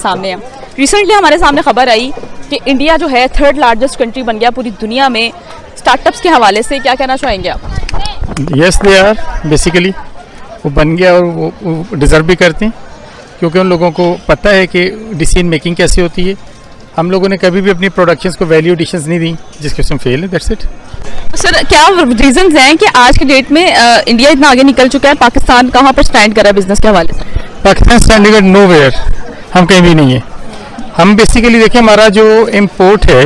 सामने है। रिसेंटली हमारे सामने खबर आई कि इंडिया जो है 3rd लार्जेस्ट कंट्री बन गया पूरी दुनिया में स्टार्टअप्स के हवाले से। क्या कहना चाहेंगे आप? यस दे आर बेसिकली वो बन गया और वो डिज़र्व भी करते हैं क्योंकि उन लोगों को पता है कि डिसीजन मेकिंग कैसे होती है। हम लोगों ने कभी भी अपनी प्रोडक्शंस को वैल्यू एडिशंस नहीं दी जिसके उसमें फेल है। That's it. सर क्या रीजंस हैं कि आज के डेट में इंडिया इतना आगे निकल चुका है, पाकिस्तान कहाँ पर स्टैंड कर रहा है बिजनेस के हवाले से? Pakistan standing at nowhere, हम कहीं भी नहीं है। हम बेसिकली देखें हमारा जो इम्पोर्ट है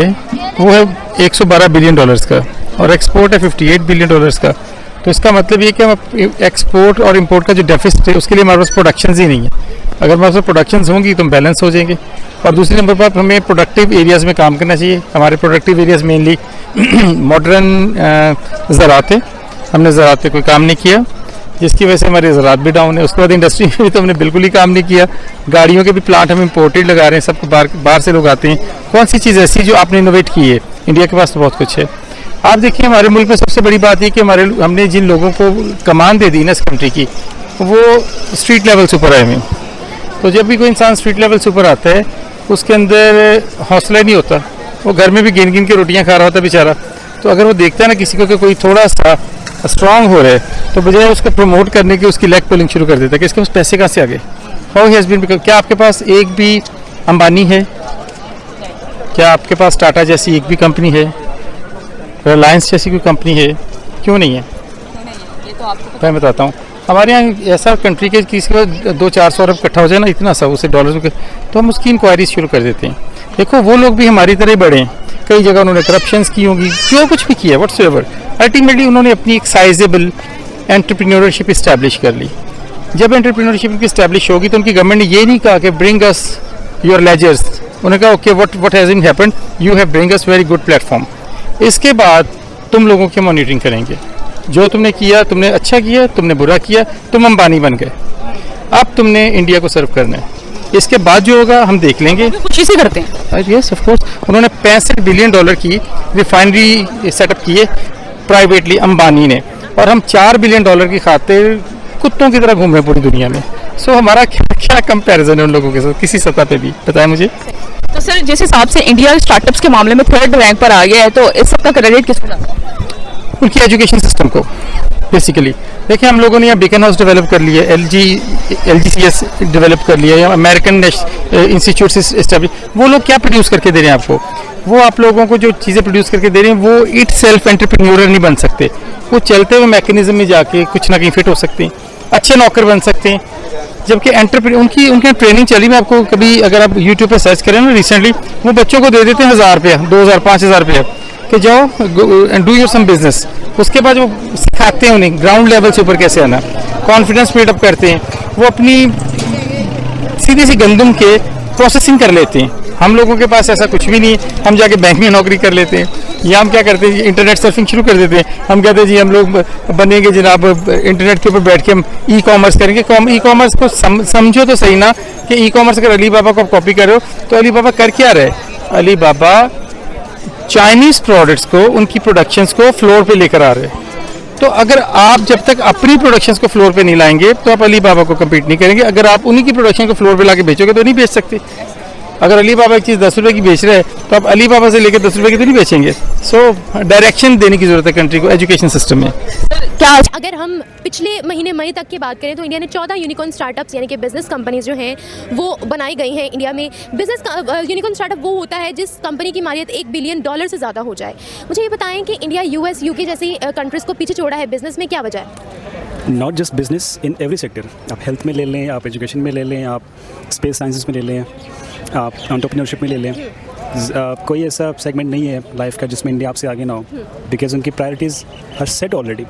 वो है $112 बिलियन का और एक्सपोर्ट है $58 बिलियन का। तो इसका मतलब ये कि हम एक्सपोर्ट और इंपोर्ट का जो डेफिसिट है उसके लिए हमारे पास प्रोडक्शंस ही नहीं है। अगर हमारे पास प्रोडक्शंस होंगी तो हम बैलेंस हो जाएंगे। और दूसरे नंबर पर हमें प्रोडक्टिव एरियाज़ में काम करना चाहिए। हमारे प्रोडक्टिव एरियाज़ मेनली मॉडर्न ज़राअत है। हमने ज़राअत पे कोई काम नहीं किया जिसकी वजह से हमारे ज़राअत भी डाउन है। उसके बाद इंडस्ट्री में भी तो हमने बिल्कुल ही काम नहीं किया। गाड़ियों के भी प्लांट हम इम्पोर्टेड लगा रहे हैं, सबको बाहर से लोग आते हैं। कौन सी चीज़ ऐसी जो आपने इनोवेट की है? इंडिया के पास तो बहुत कुछ है। आप देखिए हमारे मुल्क में सबसे बड़ी बात ये कि हमने जिन लोगों को कमान दे दी ना इस कंट्री की वो स्ट्रीट लेवल से ऊपर आए हुए। तो जब भी कोई इंसान स्ट्रीट लेवल से ऊपर आता है उसके अंदर हौसला नहीं होता, वो घर में भी गिन गिन के रोटियां खा रहा होता बेचारा। तो अगर वो देखता है ना किसी को कि कोई थोड़ा सा स्ट्रांग हो रहा है तो बजाय उसको प्रमोट करने की उसकी लेग पुलिंग शुरू कर देता है कि इसके पास पैसे कहाँ से आ गए। How he has been. क्या आपके पास एक भी अंबानी है? क्या आपके पास टाटा जैसी एक भी कंपनी है? रिलायंस जैसी कोई कंपनी है? क्यों नहीं है? ये तो आपको मैं बताता हूँ। हमारे यहाँ ऐसा कंट्री के किसी को 200-400 अरब इकट्ठा हो जाए ना, इतना सा उसे डॉलर्स में, तो हम उसकी इंक्वायरी शुरू कर देते हैं। देखो वो लोग भी हमारी तरह ही बड़े हैं। कई जगह उन्होंने करप्शंस की होंगी, जो कुछ भी किया व्हाट्सएवर, अल्टीमेटली उन्होंने अपनी एक साइजेबल एंटरप्रेन्योरशिप इस्टेब्लिश कर ली। जब एंटरप्रेन्योरशिप उनकी इस्टेब्लिश होगी तो उनकी गवर्नमेंट ने ये नहीं कहा कि ब्रिंग अस योर लेजर्स। उन्होंने कहा okay what has happened, you have bring us very good platform. इसके बाद तुम लोगों की मॉनिटरिंग करेंगे। जो तुमने किया, तुमने अच्छा किया, तुमने बुरा किया, तुम अंबानी बन गए। अब तुमने इंडिया को सर्व करना है। इसके बाद जो होगा हम देख लेंगे। खुशी से करते हैं। Yes of course. उन्होंने $65 बिलियन की रिफाइनरी सेटअप की है प्राइवेटली अंबानी ने, और हम $4 बिलियन की खातिर कुत्तों की तरह घूम रहे हैं पूरी दुनिया में। सो हमारा क्या कंपैरिजन है उन लोगों के साथ किसी सतह पे भी? बताएं मुझे। तो सर जिस हिसाब से इंडिया स्टार्टअप्स के मामले में 3rd रैंक पर आ गया है तो इस सबका क्रेडिट किसको जाता है? उनकी एजुकेशन सिस्टम को बेसिकली। देखिए हम लोगों ने यहाँ बीकन हाउस डेवलप कर लिया, LGCS डेवलप कर लिया, या अमेरिकन इंस्टीट्यूट से इस्टेब्लिश। वो लोग क्या प्रोड्यूस करके दे रहे हैं आपको? वो आप लोगों को जो चीज़ें प्रोड्यूस करके दे रहे हैं वो इट सेल्फ एंटरप्रेन्योर नहीं बन सकते। वो चलते हुए मैकेनिज्म में जाके कुछ ना कहीं फिट हो सकते हैं, अच्छे नौकर बन सकते हैं। जबकि उनकी ट्रेनिंग चली। मैं आपको कभी अगर आप यूट्यूब पे सर्च करें ना, रिसेंटली वो बच्चों को दे देते हैं $1000, $2000, $5000 कि जाओ डू योर सम बिजनेस। उसके बाद वो सिखाते हैं उन्हें ग्राउंड लेवल से ऊपर कैसे आना, कॉन्फिडेंस बिल्डअप करते हैं। वो अपनी सीधी सी गंदम के प्रोसेसिंग कर लेते हैं। हम लोगों के पास ऐसा कुछ भी नहीं है। हम जाके बैंक में नौकरी कर लेते हैं, या हम क्या करते हैं इंटरनेट सर्फिंग शुरू कर देते हैं। हम कहते हैं जी हम लोग बनेंगे जनाब इंटरनेट के ऊपर बैठ के हम ई कॉमर्स करेंगे। ई कॉमर्स को समझो तो सही ना कि ई कॉमर्स अगर अली बाबा को आप कॉपी कर रहे हो तो अली बाबा कर क्या रहे? अली बाबा चाइनीज़ प्रोडक्ट्स को, उनकी प्रोडक्शंस को फ्लोर पे लेकर आ रहे हैं। तो अगर आप जब तक अपनी प्रोडक्शंस को फ्लोर पे नहीं लाएंगे तो आप अली बाबा को कम्पीट नहीं करेंगे। अगर आप उन्हीं की प्रोडक्शन को फ्लोर पे लाके बेचोगे तो नहीं बेच सकते। अगर अली बाबा एक चीज़ $10 की बेच रहे हैं तो आप अली बाबा से लेकर $10 की तो नहीं बेचेंगे। सो डायरेक्शन देने की ज़रूरत है कंट्री को एजुकेशन सिस्टम में। क्या अगर हम पिछले महीने मई तक की बात करें तो इंडिया ने 14 यूनिकॉर्न स्टार्टअप्स यानी कि बिजनेस कंपनीज जो हैं वो बनाई गई हैं इंडिया में। बिजनेस यूनिकॉर्न स्टार्टअप वो होता है जिस कंपनी की मालियत $1 बिलियन से ज़्यादा हो जाए। मुझे ये बताएं कि इंडिया US UK जैसी कंट्रीज़ को पीछे छोड़ा है बिजनेस में, क्या वजह है? Not just business, in every sector. आप हेल्थ में ले लें, आप एजुकेशन में ले लें, आप स्पेस साइंसेस में ले लें, आप एंटरप्रेन्योरशिप में ले लें। कोई ऐसा सेगमेंट नहीं है लाइफ का जिसमें इंडिया आपसे आगे ना हो, बिकॉज उनकी प्रायोरिटीज़ आर सेट ऑलरेडी।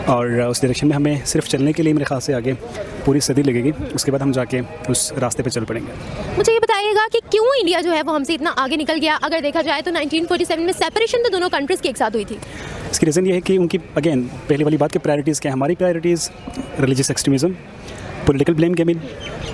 और उस डायरेक्शन में हमें सिर्फ चलने के लिए मेरे ख्याल से आगे पूरी सदी लगेगी। उसके बाद हम जाके उस रास्ते पे चल पड़ेंगे। मुझे ये बताइएगा कि क्यों इंडिया जो है वो हमसे इतना आगे निकल गया? अगर देखा जाए तो 1947 में सेपरेशन तो दोनों कंट्रीज़ की एक साथ हुई थी। इसकी रीज़न ये है कि उनकी अगेन पहले वाली बात की प्रायोरिटीज़ क्या है। हमारी priorities religious extremism, political blame gaming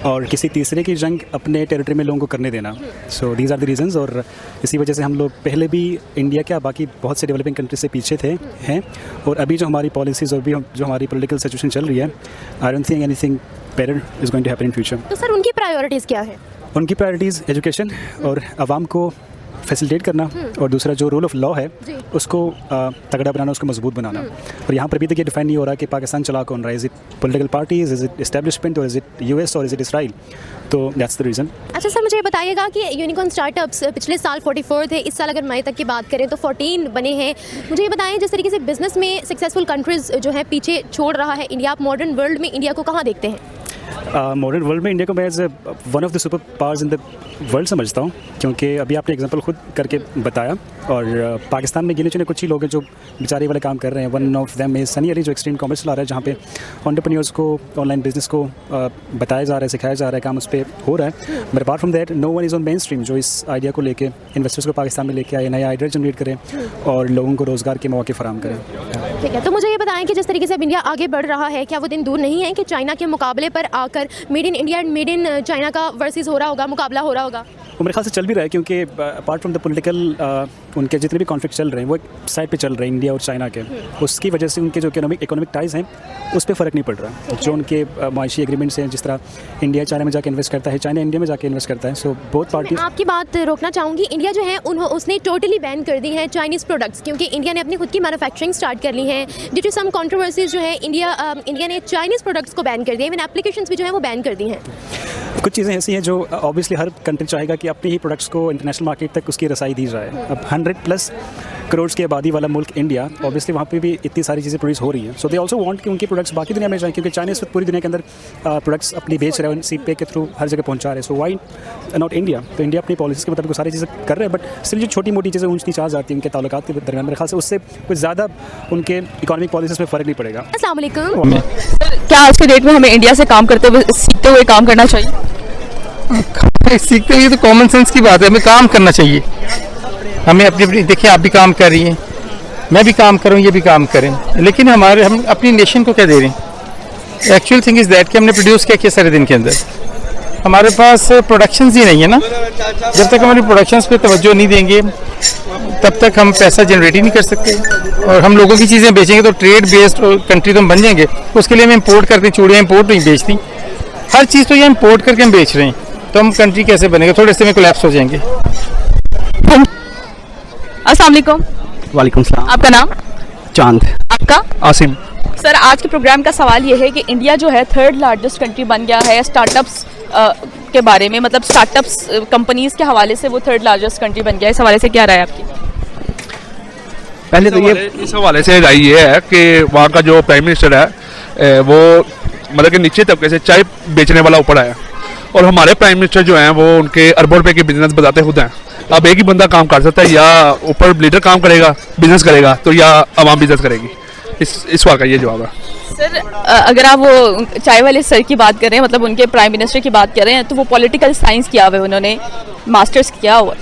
और किसी तीसरे की जंग अपने टेरिटरी में लोगों को करने देना। So these are the reasons. और इसी वजह से हम लोग पहले भी इंडिया क्या बाकी बहुत से डेवलपिंग कंट्री से पीछे हैं। और अभी जो हमारी पॉलिसीज़ और भी जो हमारी पॉलिटिकल सिचुएशन चल रही है, I don't think anything better is going to happen in future. तो सर उनकी प्रायोरिटीज़ क्या है? उनकी प्रायोरिटीज़ एजुकेशन और आवाम को फैसिलिटेट करना, और दूसरा जो रूल ऑफ लॉ है उसको तगड़ा बनाना, उसको मजबूत बनाना। और यहाँ पर अभी तक ये डिफाइन नहीं हो रहा कि पाकिस्तान चला कौन रहा है, is it political parties, is it establishment, और इज़ इट यूएस, और इज़ इट इसराइल। तो दैट्स द रीज़न। अच्छा सर, मुझे ये बताइएगा कि यूनिकॉर्न स्टार्टअप्स पिछले साल 44 थे, इस साल अगर मई तक की बात करें तो 14 बने हैं। मुझे ये बताएं, जिस तरीके से बिजनेस में सक्सेसफुल कंट्रीज़ जो है पीछे छोड़ रहा है इंडिया, आप मॉडर्न वर्ल्ड में इंडिया को कहाँ देखते हैं? मॉडर्न वर्ल्ड में इंडिया को मैं as one of the super powers in the world समझता हूँ, क्योंकि अभी आपने एग्जांपल खुद करके बताया। और पाकिस्तान में गिने चुने कुछ ही लोग हैं जो बेचारे वाले काम कर रहे हैं। One of them is Sunny Ali, जो एक्सट्रीम कॉमर्स चला रहा है, जहाँ पे एंटरप्रेन्योर्स को ऑनलाइन बिजनेस को बताया जा रहा है, सिखाया जा रहा है, काम उस पर हो रहा है। But apart from that no one is on main stream जो इस आइडिया को लेके इन्वेस्टर्स को पाकिस्तान में लेके आए, नया आइडिया जनरेट करें और लोगों को रोज़गार के मौके फराहम करें। ठीक है, तो मुझे ये बताएं कि जिस तरीके से अब इंडिया आगे बढ़ रहा है, क्या वो दिन दूर नहीं है कि चाइना के मुकाबले पर आकर made in India and made in China का वर्सेस हो रहा होगा, मुकाबला हो रहा होगा? वो मेरे ख्याल से चल भी रहा है, क्योंकि अपार्ट फ्रॉम द पॉलिटिकल उनके जितने भी कॉन्फ्लिक्ट चल रहे हैं वो एक साइड पे चल रहे हैं, इंडिया और चाइना के। उसकी वजह से उनके जो इकोनॉमिक टाइज़ हैं उस पर फ़र्क नहीं पड़ रहा। जो उनके माशी एग्रीमेंट्स हैं, जिस तरह इंडिया चाइना में जाके इन्वेस्ट करता है, चाइना इंडिया में जाके इन्वेस्ट करता है, सो बोथ पार्टीज। आपकी बात रोकना चाहूँगी, इंडिया जो है उसने टोटली बैन कर दी है चाइनीज़ प्रोडक्ट्स, क्योंकि इंडिया ने अपनी खुद की मैन्युफैक्चरिंग स्टार्ट कर ली है। ड्यू टू सम कंट्रोवर्सीज जो है इंडिया ने चाइनीज़ प्रोडक्ट्स को बैन कर दिया, इवन एप्लीकेशंस भी जो है वो बैन कर दी हैं। कुछ चीज़ें ऐसी हैं जो ऑब्वियसली हर कंट्री चाहेगा कि अपनी ही प्रोडक्ट्स को इंटरनेशनल मार्केट तक उसकी रसाई दी जाए। अब 100+ करोड़ की आबादी वाला मुल्क इंडिया, ऑब्वियसली वहाँ पे भी इतनी सारी चीज़ें प्रोड्यूस हो रही हैं। सो दे ऑल्सो वांट कि उनकी प्रोडक्ट्स बाकी दुनिया में जाएँ, क्योंकि चाइना इस वक्त पूरी दुनिया के अंदर प्रोडक्ट्स अपनी बेच रहे हैं, सीपे के थ्रू हर जगह पहुँचा रहे हैं। सो वाई नॉट इंडिया? तो इंडिया अपनी पॉलिसी के मुताबिक वो सारी चीज़ें कर रहे हैं, बट स्टिल जो छोटी मोटी चीज़ें ऊँच नीच आ जाती हैं उनके ताल्लुकात के दरमियान, मेरे ख्याल से उससे कुछ ज़्यादा उनके इकोनॉमिक पॉलिसीज़ में फ़र्क नहीं पड़ेगा। अस्सलाम वालेकुम। क्या आज के डेट में हमें इंडिया से काम करते हुए, सीखते हुए काम करना चाहिए? सीखते हुए तो कॉमन सेंस की बात है, हमें काम करना चाहिए। हमें अपनी देखिए, आप भी काम कर रही हैं, मैं भी काम करूँ, ये भी काम करें, लेकिन हम अपनी नेशन को क्या दे रहे हैं? एक्चुअल थिंग इज़ दैट कि हमने प्रोड्यूस क्या किया सारे दिन के अंदर। हमारे पास प्रोडक्शंस ही नहीं है ना। जब तक हमारी प्रोडक्शंस पे तवज्जो नहीं देंगे तब तक हम पैसा जनरेट ही नहीं कर सकते। और हम लोगों की चीज़ें बेचेंगे तो ट्रेड बेस्ड कंट्री तो हम बन जाएंगे। उसके लिए हम इंपोर्ट करते हैं, चूड़ियाँ इंपोर्ट नहीं बेचती, हर चीज़ तो ये इंपोर्ट करके हम बेच रहे हैं, तो हम कंट्री कैसे बनेगा? थोड़े से में कोलैप्स हो जाएंगे। अस्सलाम वालेकुम। वालेकुम सलाम। आपका नाम? चांद। आपका? आसिम। सर, आज के प्रोग्राम का सवाल ये है कि इंडिया जो है 3rd लार्जेस्ट कंट्री बन गया है स्टार्टअप्स के बारे में, मतलब स्टार्टअप्स कंपनीज के हवाले से वो 3rd लार्जेस्ट कंट्री बन गया है। इस हवाले से क्या राय है आपकी? पहले तो ये इस हवाले से राय ये है कि वहाँ का जो प्राइम मिनिस्टर है वो मतलब कि नीचे तबके से चाय बेचने वाला ऊपर आया, और हमारे प्राइम मिनिस्टर जो हैं वो उनके अरबों रुपए के बिजनेस बताते खुद हैं। अब एक ही बंदा काम कर सकता है, या ऊपर लीडर काम करेगा बिजनेस करेगा, तो या आवाम बिजनेस करेगी। इस सवाल का ये जवाब है। सर, अगर आप वो चाय वाले सर की बात कर रहे हैं, मतलब उनके प्राइम मिनिस्टर की बात कर रहे हैं, तो वो पॉलिटिकल साइंस किया हुआ है, उन्होंने मास्टर्स किया हुआ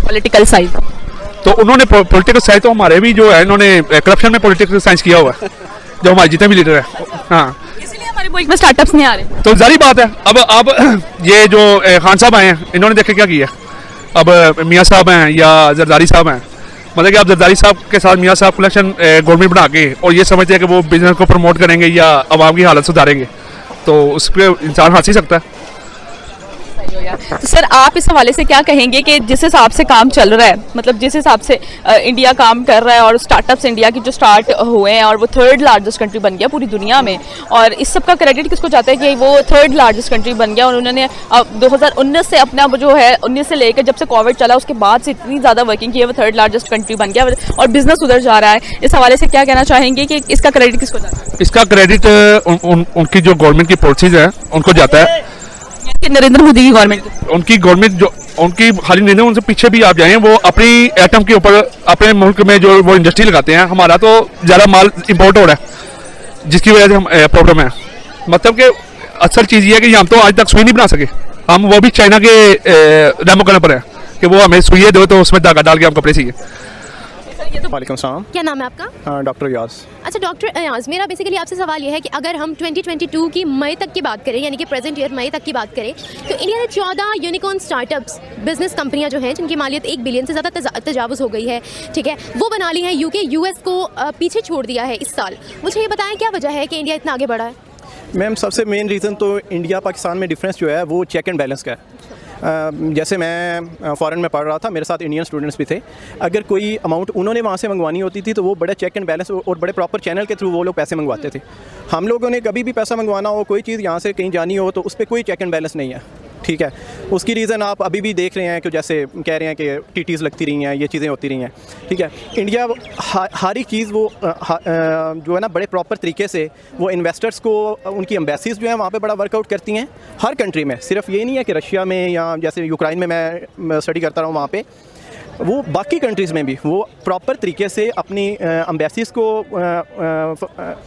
पॉलिटिकल साइंस। तो उन्होंने पॉलिटिकल साइंस, तो हमारे भी जो है इन्होंने करप्शन में पॉलिटिकल साइंस किया हुआ है, जो हमारे जितने भी लीडर है। हाँ, इसलिए हमारे मुल्क में स्टार्टअप्स नहीं आ रहे। तो जारी बात है। अब ये जो खान साहब आए हैं, इन्होंने देखे क्या किया। अब मियाँ साहब हैं या जरदारी साहब हैं, मतलब कि आप जरदारी साहब के साथ मियाँ साहब कलेक्शन गवर्नमेंट बना के और ये समझते हैं कि वो बिजनेस को प्रमोट करेंगे या आवाम की हालत सुधारेंगे, तो उस पर इंसान हंस ही सकता है। तो सर, आप इस हवाले से क्या कहेंगे कि जिस हिसाब से काम चल रहा है, मतलब जिस हिसाब से इंडिया काम कर रहा है और स्टार्टअप्स इंडिया की जो स्टार्ट हुए हैं और वो 3rd लार्जेस्ट कंट्री बन गया पूरी दुनिया में, और इस सब का क्रेडिट किसको जाता है कि वो 3rd लार्जेस्ट कंट्री बन गया? और उन्होंने 2019 से अपना जो है 19 से लेकर जब से कोविड चला उसके बाद से इतनी ज़्यादा वर्किंग की है, वो 3rd लार्जेस्ट कंट्री बन गया और बिजनेस उधर जा रहा है। इस हवाले से क्या कहना चाहेंगे कि इसका क्रेडिट किसको जाता है? इसका क्रेडिट उनकी जो गवर्नमेंट की पॉलिसीज है उनको जाता है, नरेंद्र मोदी की गवर्नमेंट। उनकी गवर्नमेंट जो उनकी खाली नहीं है, उनसे पीछे भी आप जाएं, वो अपनी एटम के ऊपर अपने मुल्क में जो वो इंडस्ट्री लगाते हैं। हमारा तो ज़्यादा माल इंपोर्ट हो रहा है, जिसकी वजह से हम प्रॉब्लम है। मतलब कि असल चीज़ ये है कि हम तो आज तक सुई नहीं बना सके, हम वो भी चाइना के डेमो करने पर है कि वो हमें सुइए दो तो उसमें धागा डाल के हम कपड़े सीए। वालेकुम सलाम। क्या नाम है आपका? डॉक्टर यास। अच्छा डॉक्टर यास, मेरा बेसिकली आपसे सवाल यह है कि अगर हम 2022 की मई तक की बात करें, यानी कि प्रेजेंट ईयर मई तक की बात करें, तो इंडिया ने 14 यूनिकॉर्न स्टार्टअप्स बिजनेस कंपनियां जो हैं जिनकी मालियत 1 बिलियन से ज़्यादा तजावुज़ हो गई है, ठीक है, वो बना ली हैं। यूके यूएस को पीछे छोड़ दिया है इस साल। मुझे ये बताएं क्या वजह है कि इंडिया इतना आगे बढ़ा है? मैम, सबसे मेन रीज़न तो इंडिया पाकिस्तान में डिफरेंस जो है वो चेक एंड बैलेंस का है। जैसे मैं फ़ॉरेन में पढ़ रहा था, मेरे साथ इंडियन स्टूडेंट्स भी थे। अगर कोई अमाउंट उन्होंने वहाँ से मंगवानी होती थी तो वो बड़े चेक एंड बैलेंस और बड़े प्रॉपर चैनल के थ्रू वो लोग पैसे मंगवाते थे। हम लोगों ने कभी भी पैसा मंगवाना हो, कोई चीज़ यहाँ से कहीं जानी हो, तो उस पर कोई चेक एंड बैलेंस नहीं है, ठीक है। उसकी रीज़न आप अभी भी देख रहे हैं कि जैसे कह रहे हैं कि टीटीज़ लगती रही हैं, ये चीज़ें होती रही हैं, ठीक है। इंडिया हर एक चीज़ वो जो है ना बड़े प्रॉपर तरीके से वो इन्वेस्टर्स को, उनकी एम्बेसीज़ जो है वहाँ पे बड़ा वर्कआउट करती हैं हर कंट्री में। सिर्फ ये नहीं है कि रशिया में या जैसे यूक्रेन में मैं स्टडी करता रहा हूँ, वहाँ पे वो बाकी कंट्रीज़ में भी वो प्रॉपर तरीके से अपनी एम्बेसीज़ को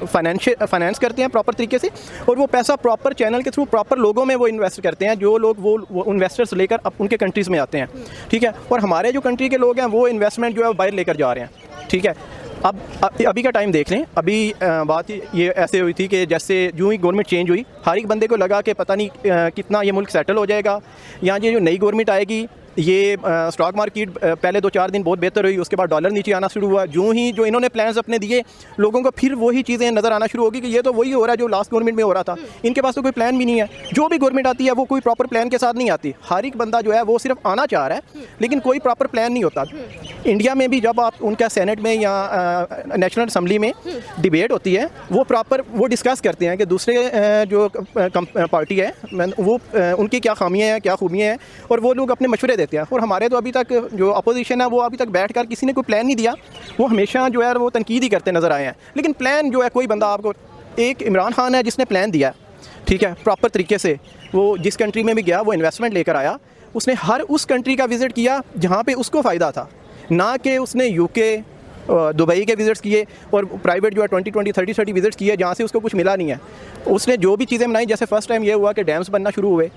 फाइनेंस करते हैं प्रॉपर तरीके से, और वो पैसा प्रॉपर चैनल के थ्रू प्रॉपर लोगों में वो इन्वेस्ट करते हैं, जो लोग वो इन्वेस्टर्स लेकर अब उनके कंट्रीज़ में आते हैं, ठीक है। और हमारे जो कंट्री के लोग हैं वो इन्वेस्टमेंट जो है बाहर लेकर जा रहे हैं, ठीक है। अब अभी का टाइम देख लें। अभी बात ये ऐसे हुई थी कि जैसे यूँ ही गवर्नमेंट चेंज हुई, हर एक बंदे को लगा कि पता नहीं कितना ये मुल्क सेटल हो जाएगा, यहाँ ये जो नई गवर्नमेंट आएगी, ये स्टॉक मार्केट पहले 2-4 दिन बहुत बेहतर हुई, उसके बाद डॉलर नीचे आना शुरू हुआ। यूँ ही जो इन्होंने प्लान्स अपने दिए, लोगों को फिर वही चीज़ें नज़र आना शुरू होगी कि ये तो वही हो रहा है जो लास्ट गवर्नमेंट में हो रहा था। इनके पास तो कोई प्लान भी नहीं है। जो भी गवर्नमेंट आती है वो कोई प्रॉपर प्लान के साथ नहीं आती। हर एक बंदा जो है वो सिर्फ आना चाह रहा है, लेकिन कोई प्रॉपर प्लान नहीं होता। इंडिया में भी जब आप उनका सेनेट में या नेशनल असम्बली में डिबेट होती है, वो प्रॉपर वो डिस्कस करते हैं कि दूसरे जो पार्टी है वो उनकी क्या खामियाँ हैं, क्या खूबियाँ हैं, और वो लोग अपने मशवरे देते हैं। और हमारे तो अभी तक जो अपोजिशन है वो अभी तक बैठकर किसी ने कोई प्लान नहीं दिया, वो हमेशा जो है वो तनकीद ही करते नज़र आए हैं। लेकिन प्लान जो है कोई बंदा आपको, एक इमरान खान है जिसने प्लान दिया, ठीक है, प्रॉपर तरीके से वो जिस कंट्री में भी गया वो इन्वेस्टमेंट लेकर आया। उसने हर उस कंट्री का विज़िट किया जहाँ पे उसको फ़ायदा था, ना कि उसने यूके दुबई के विज़िट्स किए और प्राइवेट जो है 20-20, 30-30 विज़िट्स किए जहाँ से उसको कुछ मिला नहीं है। उसने जो भी चीज़ें बनाई, जैसे फ़र्स्ट टाइम ये हुआ कि डैम्स बनना शुरू हुए,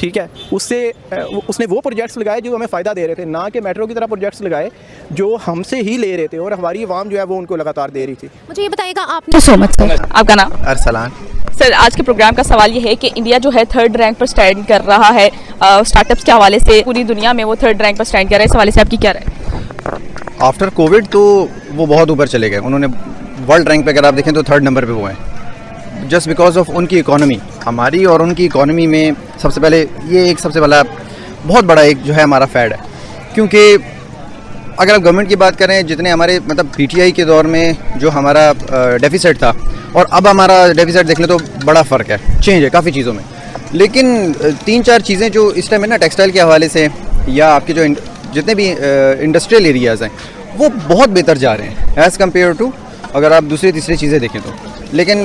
ठीक है, उसने वो प्रोजेक्ट्स लगाए जो हमें फ़ायदा दे रहे थे, ना कि मेट्रो की तरह प्रोजेक्ट्स लगाए जो हमसे ही ले रहे थे और हमारी आवाम जो है वो उनको लगातार दे रही थी। मुझे ये बताइएगा आपने सो मच सर। आपका नाम? अरसलान। सर, आज के प्रोग्राम का सवाल ये है कि इंडिया जो है 3rd रैंक पर स्टैंड कर रहा है स्टार्टअप्स के हवाले से, पूरी दुनिया में वो 3rd रैंक पर स्टैंड कर रहा है। इस हवाले से आपकी क्या राय? आफ्टर कोविड तो वो बहुत ऊपर चले गए। उन्होंने वर्ल्ड रैंक पे अगर आप देखें तो 3rd नंबर पे वो हैं, जस्ट बिकॉज ऑफ उनकी इकोनॉमी। हमारी और उनकी इकोनॉमी में सबसे पहले ये एक सबसे बड़ा बहुत बड़ा एक जो है हमारा फैड है, क्योंकि अगर आप गवर्नमेंट की बात करें, जितने हमारे मतलब पीटीआई के दौर में जो हमारा डेफिसिट था और अब हमारा डेफिसिट देख लें तो बड़ा फ़र्क है, चेंज है काफ़ी चीज़ों में। लेकिन 3-4 चीज़ें जो इस टाइम है ना, टेक्सटाइल के हवाले से या आपके जो जितने भी इंडस्ट्रियल एरियाज़ हैं वो बहुत बेहतर जा रहे हैं एज़ कम्पेयर टू अगर आप दूसरी तीसरी चीज़ें देखें तो। लेकिन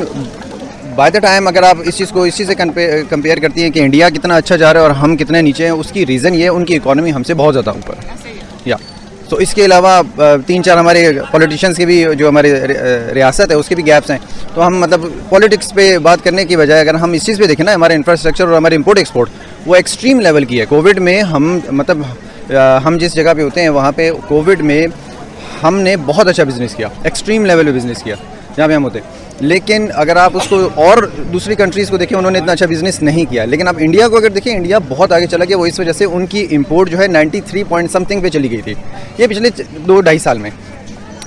बाय द टाइम अगर आप इस चीज़ से कंपेयर करती हैं कि इंडिया कितना अच्छा जा रहा है और हम कितने नीचे हैं, उसकी रीज़न ये है उनकी इकोनॉमी हमसे बहुत ज़्यादा ऊपर है। या तो इसके अलावा 3-4 हमारे पॉलिटिशियंस के भी जो हमारे रियासत है उसके भी गैप्स हैं। तो हम मतलब पॉलिटिक्स पे बात करने की बजाय अगर हम इस चीज़ पे देखें ना, हमारे इंफ्रास्ट्रक्चर और हमारे इंपोर्ट एक्सपोर्ट वो एक्सट्रीम लेवल की है। कोविड में हम जिस जगह पे होते हैं वहाँ पे कोविड में हमने बहुत अच्छा बिज़नेस किया, एक्सट्रीम लेवल पे बिज़नेस किया जहाँ पे हम होते हैं। लेकिन अगर आप उसको और दूसरी कंट्रीज़ को देखें, उन्होंने इतना अच्छा बिज़नेस नहीं किया। लेकिन आप इंडिया को अगर देखें, इंडिया बहुत आगे चला गया। वो इस वजह से उनकी इंपोर्ट जो है 93 पॉइंट समथिंग पे चली गई थी ये पिछले 2-2.5 साल में।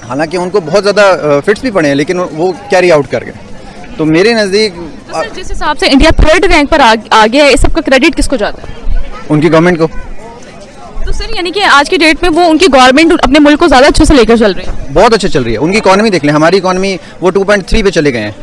हालांकि उनको बहुत ज़्यादा फिट्स भी पड़े हैं, लेकिन वो कैरी आउट कर गए। तो मेरे नज़दीक तो सर, जिस हिसाब से इंडिया 3rd रैंक पर आ गया है, इस सब का क्रेडिट किसको जाता है? उनकी गवर्नमेंट को। तो सर, यानी कि आज की डेट में वो उनकी गवर्नमेंट अपने मुल्क को ज़्यादा अच्छे से लेकर चल रही है, बहुत अच्छे चल रही है। उनकी इकोनॉमी देख लें, हमारी इकोनॉमी वो 2.3 पे चले गए हैं,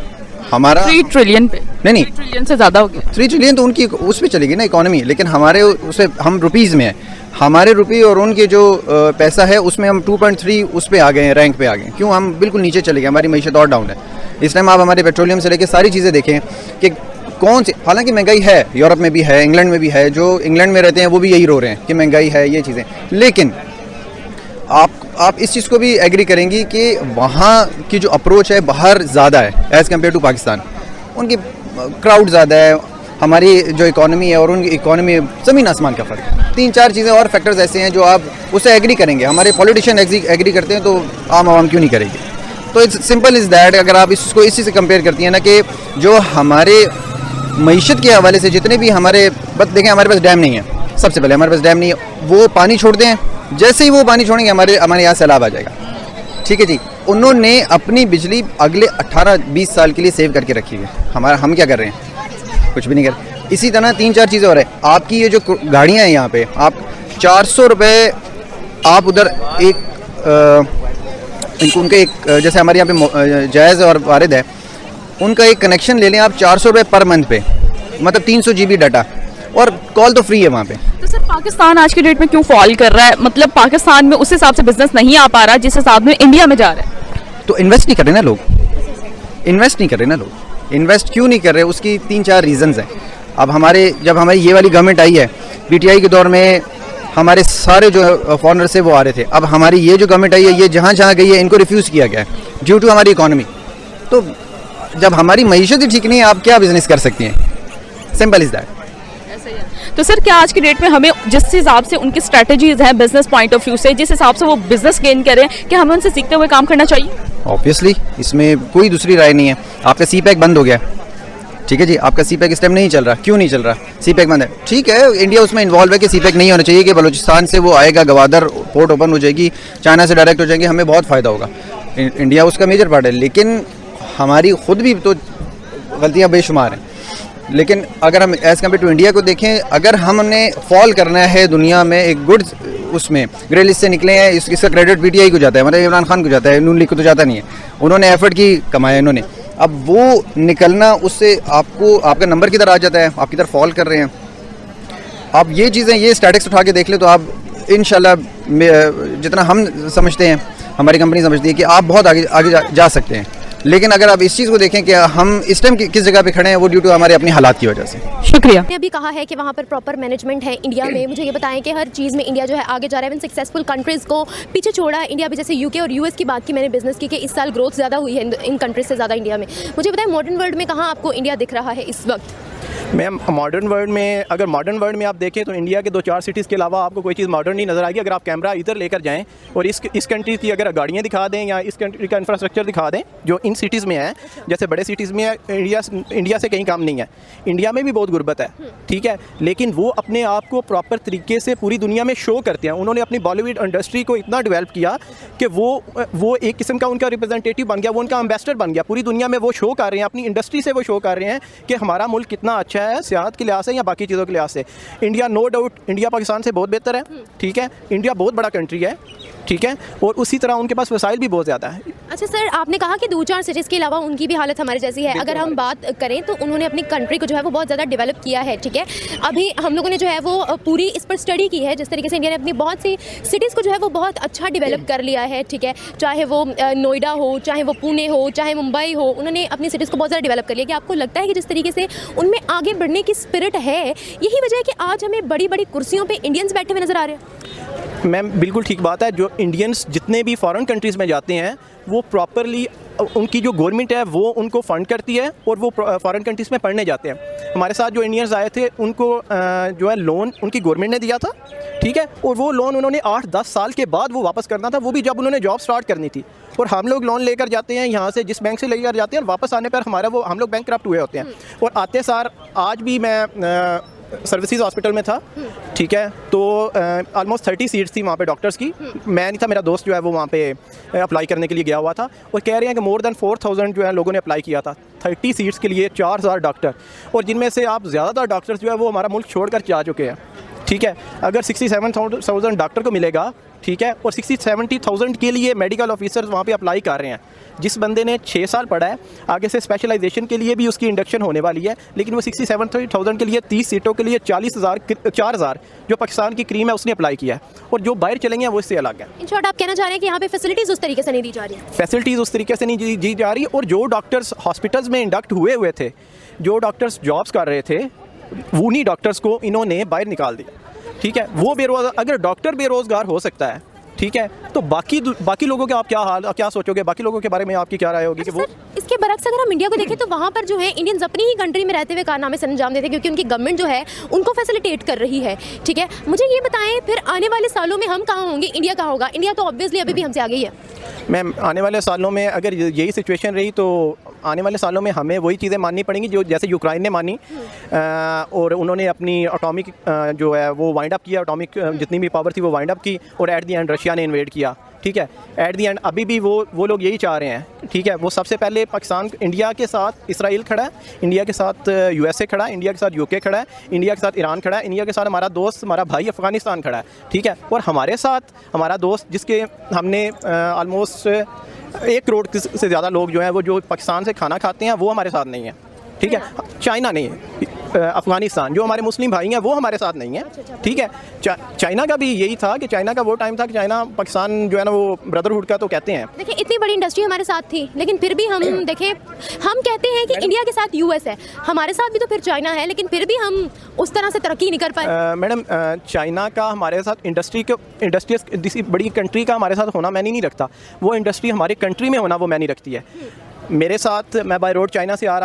हमारा 3 ट्रिलियन पे। नहीं 3 ट्रिलियन से ज़्यादा हो गया। 3 ट्रिलियन तो उनकी उस पर चलेगी ना इकोनॉमी, लेकिन हमारे उसे हम रुपीज़ में है। हमारे रुपये और उनके जो पैसा है उसमें हम 2.3 उस पर आ गए हैं, रैंक पे आ गए। क्यों? हम बिल्कुल नीचे चले गए, हमारी मईशत और डाउन है। इस टाइम आप हमारे पेट्रोलियम से लेकर सारी चीज़ें देखें कि कौन सी, हालांकि महंगाई है, यूरोप में भी है, इंग्लैंड में भी है, जो इंग्लैंड में रहते हैं वो भी यही रो रहे हैं कि महंगाई है, ये चीज़ें। लेकिन आप इस चीज़ को भी एग्री करेंगी कि वहाँ की जो अप्रोच है बाहर ज़्यादा है एज़ कम्पेयर टू पाकिस्तान। उनकी क्राउड ज़्यादा है, हमारी जो इकोनॉमी है और उनकी इकोनॉमी ज़मीन आसमान का फ़र्क है। 3-4 चीज़ें और फैक्टर्स ऐसे हैं जो आप उससे एग्री करेंगे। हमारे पॉलिटिशियन एग्री करते हैं तो आम आवाम क्यों नहीं करेगी? तो इट्स सिंपल इज़ दैट। अगर आप इसको इसी से कंपेयर करती हैं ना कि जो हमारे मईशत के हवाले से जितने भी हमारे देखें, हमारे पास डैम नहीं है। सबसे पहले हमारे पास डैम नहीं है, वो पानी छोड़ते हैं, जैसे ही वो पानी छोड़ेंगे हमारे यहाँ सैलाब आ जाएगा। ठीक है जी, उन्होंने अपनी बिजली अगले 18-20 साल के लिए सेव करके रखी है। हम क्या कर रहे हैं? कुछ भी नहीं कर रहे। इसी तरह 3-4 चीज़ें और है। आपकी ये जो गाड़ियाँ हैं यहाँ पे, आप 400 रुपये आप उधर उनके एक जैसे हमारे यहाँ पे जायज़ और वारिद है, उनका एक कनेक्शन ले लें आप 400 रुपये पर मंथ पे, मतलब 300 GB डाटा, और कॉल तो फ्री है वहाँ पे। तो सर पाकिस्तान आज के डेट में क्यों फॉल कर रहा है? मतलब पाकिस्तान में उस हिसाब से बिजनेस नहीं आ पा रहा जिस हिसाब में इंडिया में जा रहा है। तो इन्वेस्ट नहीं कर रहे ना लोग, इन्वेस्ट क्यों नहीं कर रहे? उसकी 3-4 रीज़न्स हैं। अब जब हमारी ये वाली गवर्नमेंट आई है, PTI के दौर में हमारे सारे जो फॉरेनर्स है वो आ रहे थे। अब हमारी ये जो गवर्नमेंट आई है, ये जहाँ जहाँ गई है इनको रिफ्यूज़ किया गया है ड्यू टू हमारी इकॉनमी। तो जब हमारी मईशत ही ठीक नहीं है, आप क्या बिज़नेस कर सकती हैं? Simple is that. तो सर क्या आज के डेट में हमें जिस हिसाब से उनकी स्ट्रेटजीज हैं बिजनेस पॉइंट ऑफ व्यू से, जिस हिसाब से वो बिजनेस गेन करें, क्या हमें उनसे सीखते हुए काम करना चाहिए? ऑब्वियसली, इसमें कोई दूसरी राय नहीं है। आपका CPEC बंद हो गया, ठीक है जी, आपका CPEC इस टाइम नहीं चल रहा। क्यों नहीं चल रहा? CPEC बंद है, ठीक है, इंडिया उसमें इन्वॉल्व है कि CPEC नहीं होना चाहिए, कि बलूचिस्तान से वो आएगा, गवादर पोर्ट ओपन हो जाएगी, चाइना से डायरेक्ट हो जाएंगे, हमें बहुत फ़ायदा होगा। इंडिया उसका मेजर पार्ट है, लेकिन हमारी खुद भी तो गलतियाँ बेशुमार हैं। लेकिन अगर हम एज़ कम्पेयर टू इंडिया को देखें, अगर हमने फॉल करना है दुनिया में एक गुड उसमें ग्रे लिस्ट से निकले हैं, इसका क्रेडिट PTI को जाता है, मतलब इमरान खान को जाता है, नून लीग को तो जाता नहीं है। उन्होंने एफर्ट की कमाया इन्होंने, अब वो निकलना उससे आपका नंबर किधर आ जाता है, आप किधर फॉल कर रहे हैं। आप ये चीज़ें, ये स्टैटिक्स उठा के देख ले तो आप इंशाल्लाह जितना हम समझते हैं, हमारी कंपनी समझती है कि आप बहुत आगे जा सकते हैं। लेकिन अगर आप इस चीज़ को देखें कि हम इस टाइम किस जगह पे खड़े हैं, वो ड्यू टू हमारे अपनी हालात की वजह से। शुक्रिया। ने अभी कहा है कि वहाँ पर प्रॉपर मैनेजमेंट है इंडिया में। मुझे ये बताएं कि हर चीज़ में इंडिया जो है आगे जा रहा है। सक्सेसफुल कंट्रीज़ को पीछे छोड़ा है इंडिया भी, जैसे UK और US की बात की मैंने बिजनेस की कि इस साल ग्रोथ ज़्यादा हुई है इन कंट्रीज से ज़्यादा इंडिया में। मुझे बताएं मॉडर्न वर्ल्ड में कहाँ आपको इंडिया दिख रहा है इस वक्त? मैम मॉडर्न वर्ल्ड में आप देखें तो इंडिया के 2-4 सिटीज़ के अलावा आपको कोई चीज़ मॉडर्न नहीं नज़र आएगी। अगर आप कैमरा इधर लेकर जाएं और इस कंट्री की अगर गाड़ियाँ दिखा दें या इस कंट्री का इंफ्रास्ट्रक्चर दिखा दें जो इन सिटीज़ में है, जैसे बड़े सिटीज़ में इंडिया से कहीं काम नहीं है। इंडिया में भी बहुत गुर्बत है, ठीक है, लेकिन वो अपने आप को प्रॉपर तरीके से पूरी दुनिया में शो करते हैं। उन्होंने अपनी बॉलीवुड इंडस्ट्री को इतना डेवलप किया कि वो एक किस्म का उनका रिप्रेजेंटेटिव बन गया, वो उनका एम्बेसडर बन गया। पूरी दुनिया में वो शो कर रहे हैं, अपनी इंडस्ट्री से वो शो कर रहे हैं कि हमारा मुल्क कितना अच्छा है सियाहत के लिहाज से या बाकी चीज़ों के लिहाज से। India no doubt India Pakistan से बहुत बेहतर है, ठीक है, इंडिया बहुत बड़ा कंट्री है, ठीक है, और उसी तरह उनके पास वसाइल भी बहुत ज़्यादा है। अच्छा सर, आपने कहा कि 2-4 सिटीज़ के अलावा उनकी भी हालत हमारे जैसी है। अगर हम बात करें तो उन्होंने अपनी कंट्री को जो है वो बहुत ज़्यादा डेवलप किया है, ठीक है। अभी हम लोगों ने जो है वो पूरी इस पर स्टडी की है, जिस तरीके से इंडिया ने अपनी बहुत सी सिटीज़ को जो है वो बहुत अच्छा डेवलप कर लिया है, ठीक है, चाहे वो नोएडा हो, चाहे वो पुणे हो, चाहे मुंबई हो, उन्होंने अपनी सिटीज़ को बहुत ज़्यादा डेवलप कर लिया। कि आपको लगता है कि जिस तरीके से उनमें आगे बढ़ने की स्पिरिट है, यही वजह है कि आज हमें बड़ी बड़ी कुर्सियों पर इंडियंस बैठे हुए नजर आ रहे हैं? मैम बिल्कुल ठीक बात है। जो इंडियंस जितने भी फॉरेन कंट्रीज़ में जाते हैं वो प्रॉपरली उनकी जो गवर्नमेंट है वो उनको फ़ंड करती है और वो फॉरेन कंट्रीज़ में पढ़ने जाते हैं। हमारे साथ जो इंडियंस आए थे उनको जो है लोन उनकी गवर्नमेंट ने दिया था, ठीक है, और वो लोन उन्होंने 8-10 साल के बाद वो वापस करना था, वो भी जब उन्होंने जॉब स्टार्ट करनी थी। और हम लोग लोन लेकर जाते हैं यहाँ से, जिस बैंक से लेकर जाते हैं, और वापस आने पर हम लोग बैंकक्रप्ट हुए होते हैं। और आते सार आज भी मैं सर्विसेज हॉस्पिटल में था, ठीक है, तो ऑलमोस्ट 30 सीट्स थी वहाँ पे डॉक्टर्स की। मैं नहीं था, मेरा दोस्त जो है वो वहाँ पे अप्लाई करने के लिए गया हुआ था, और कह रहे हैं कि मोर देन 4000 जो है लोगों ने अप्लाई किया था 30 सीट्स के लिए, 4000 डॉक्टर, और जिनमें से आप ज़्यादातर डॉक्टर्स जो है वो हमारा मुल्क छोड़कर जा चुके हैं, ठीक है। अगर 67,000 डॉक्टर को मिलेगा, ठीक है, और 60-70,000 के लिए मेडिकल ऑफिसर्स वहाँ पे अप्लाई कर रहे हैं। जिस बंदे ने 6 साल पढ़ा है, आगे से स्पेशलाइजेशन के लिए भी उसकी इंडक्शन होने वाली है, लेकिन वो 67,000 के लिए 30 सीटों के लिए 4,000 जो पाकिस्तान की क्रीम है उसने अप्लाई किया है, और जो बाहर चलेंगे वो इससे अलग है। इन शॉर्ट आप कहना चाह रहे हैं कि यहाँ पे फैसिलिटीज़ उस तरीके से नहीं दी जा रही है? फैसिलिटीज़ उस तरीके से नहीं दी जा रही, और जो डॉक्टर्स हॉस्पिटल्स में इंडक्ट हुए थे, जो डॉक्टर्स जॉब्स कर रहे थे, उन्हीं डॉक्टर्स को इन्होंने बाहर निकाल दिया, ठीक है। वो बेरोज़गार, अगर डॉक्टर बेरोज़गार हो सकता है, ठीक है, तो बाकी लोगों के आप क्या सोचोगे, बाकी लोगों के बारे में आपकी क्या राय होगी? कि वो इसके बरक्स अगर हम इंडिया को देखें तो वहाँ पर जो है इंडियंस अपनी ही कंट्री में रहते हुए कारनामे से अंजाम देते हैं, क्योंकि उनकी गवर्नमेंट जो है उनको फैसिलिटेट कर रही है, ठीक है। मुझे ये बताएं फिर आने वाले सालों में हम कहाँ होंगे, इंडिया कहाँ होगा? इंडिया तो ऑब्वियसली अभी भी हमसे आगे ही है। मैम आने वाले सालों में अगर यही सिचुएशन रही तो आने वाले सालों में हमें वही चीज़ें माननी पड़ेंगी जो जैसे यूक्रेन ने मानी, और उन्होंने अपनी एटॉमिक जो है वो वाइंड अप किया, एटॉमिक जितनी भी पावर थी वो वाइंड अप की, और एट दी एंड रशिया ने इन्वेड किया। ठीक है, एट दी एंड अभी भी वो लोग यही चाह रहे हैं। ठीक है, वो सबसे पहले पाकिस्तान, इंडिया के साथ इसराइल खड़ा है, इंडिया के साथ USA खड़ा है, इंडिया के साथ UK खड़ा है, इंडिया के साथ ईरान खड़ा है, इंडिया के साथ हमारा दोस्त, हमारा भाई अफ़गानिस्तान खड़ा है। ठीक है, और हमारे साथ हमारा दोस्त जिसके हमने ऑलमोस्ट 1 करोड़ से ज़्यादा लोग जो हैं वो जो पाकिस्तान से खाना खाते हैं वो हमारे साथ नहीं है। ठीक है, चाइना नहीं है, अफ़गानिस्तान जो हमारे मुस्लिम भाई हैं वो हमारे साथ नहीं है। ठीक है, चाइना का भी यही था कि चाइना का वो टाइम था कि चाइना पाकिस्तान जो है ना वो ब्रदरहुड का तो कहते हैं। देखिए इतनी बड़ी इंडस्ट्री हमारे साथ थी, लेकिन फिर भी हम देखें, हम कहते हैं कि इंडिया के साथ US है, हमारे साथ भी तो फिर चाइना है, लेकिन फिर भी हम उस तरह से तरक्की नहीं कर पाए। मैडम, चाइना का हमारे साथ इंडस्ट्री बड़ी कंट्री का हमारे साथ होना मैंने नहीं रखता, वो इंडस्ट्री हमारी कंट्री में होना वो मैंने रखती है। मेरे साथ, मैं बाय रोड चाइना से आ रहा